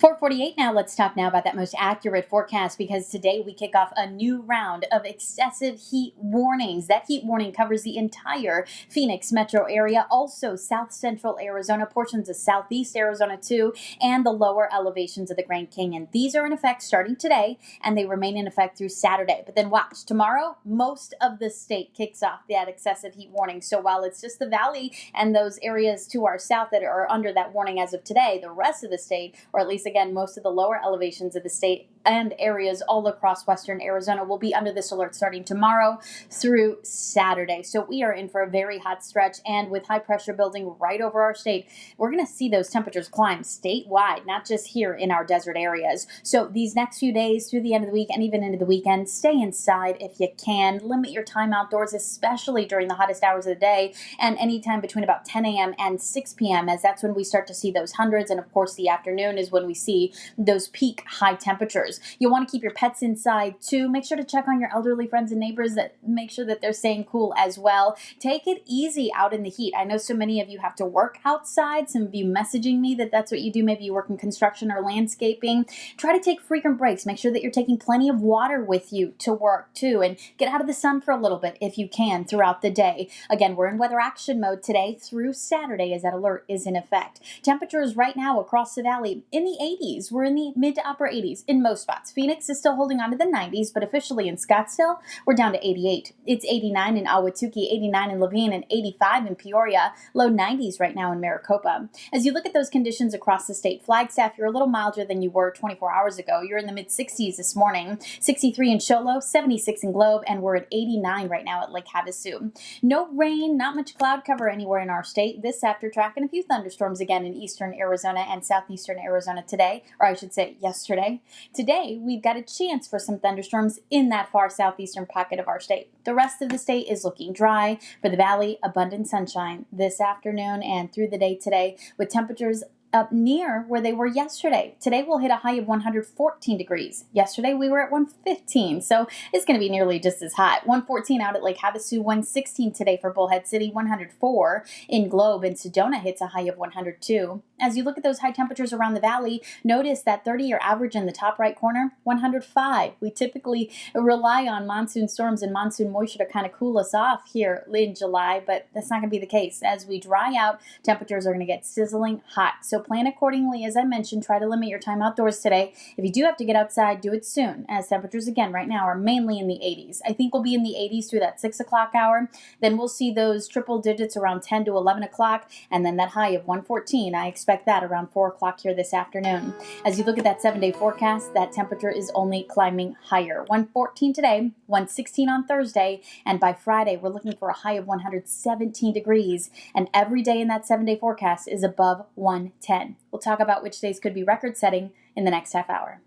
4:48 now. Let's talk now about that most accurate forecast because today we kick off a new round of excessive heat warnings. That heat warning covers the entire Phoenix metro area, also south central Arizona, portions of southeast Arizona too, and the lower elevations of the Grand Canyon. These are in effect starting today and they remain in effect through Saturday. But then watch, tomorrow most of the state kicks off that excessive heat warning. So while it's just the valley and those areas to our south that are under that warning as of today, the rest of the state, or at least again, most of the lower elevations of the state and areas all across western Arizona will be under this alert starting tomorrow through Saturday. So we are in for a very hot stretch, and with high pressure building right over our state, we're going to see those temperatures climb statewide, not just here in our desert areas. So these next few days through the end of the week and even into the weekend, stay inside if you can. Limit your time outdoors, especially during the hottest hours of the day and anytime between about 10 a.m. and 6 p.m., as that's when we start to see those hundreds. And of course, the afternoon is when we see those peak high temperatures. You'll want to keep your pets inside too. Make sure to check on your elderly friends and neighbors, that make sure that they're staying cool as well. Take it easy out in the heat. I know so many of you have to work outside. Some of you messaging me that that's what you do. Maybe you work in construction or landscaping. Try to take frequent breaks. Make sure that you're taking plenty of water with you to work too, and get out of the sun for a little bit if you can throughout the day. Again, we're in weather action mode today through Saturday as that alert is in effect. Temperatures right now across the valley in the 80s. We're in the mid to upper 80s in most spots. Phoenix is still holding on to the 90s, but officially in Scottsdale, we're down to 88. It's 89 in Ahwatukee, 89 in Levine, and 85 in Peoria. Low 90s right now in Maricopa. As you look at those conditions across the state, Flagstaff, you're a little milder than you were 24 hours ago. You're in the mid 60s this morning. 63 in Show Low, 76 in Globe, and we're at 89 right now at Lake Havasu. No rain, not much cloud cover anywhere in our state. This after tracking a few thunderstorms again in eastern Arizona and southeastern Arizona today, or I should say yesterday. Today, we've got a chance for some thunderstorms in that far southeastern pocket of our state. The rest of the state is looking dry. For the valley, abundant sunshine this afternoon and through the day today, with temperatures up near where they were yesterday. Today we'll hit a high of 114 degrees. Yesterday we were at 115, so it's going to be nearly just as hot. 114 out at Lake Havasu, 116 today for Bullhead City, 104 in Globe, and Sedona hits a high of 102. As you look at those high temperatures around the valley, notice that 30-year average in the top right corner, 105. We typically rely on monsoon storms and monsoon moisture to kind of cool us off here in July, but that's not going to be the case. As we dry out, temperatures are going to get sizzling hot. So plan accordingly. As I mentioned, try to limit your time outdoors today. If you do have to get outside, do it soon, as temperatures again right now are mainly in the 80s. I think we'll be in the 80s through that 6 o'clock hour. Then we'll see those triple digits around 10 to 11 o'clock, and then that high of 114. I expect that around 4 o'clock here this afternoon. As you look at that 7-day forecast, that temperature is only climbing higher. 114 today, 116 on Thursday, and by Friday we're looking for a high of 117 degrees, and every day in that 7-day forecast is above 110. We'll talk about which days could be record-setting in the next half hour.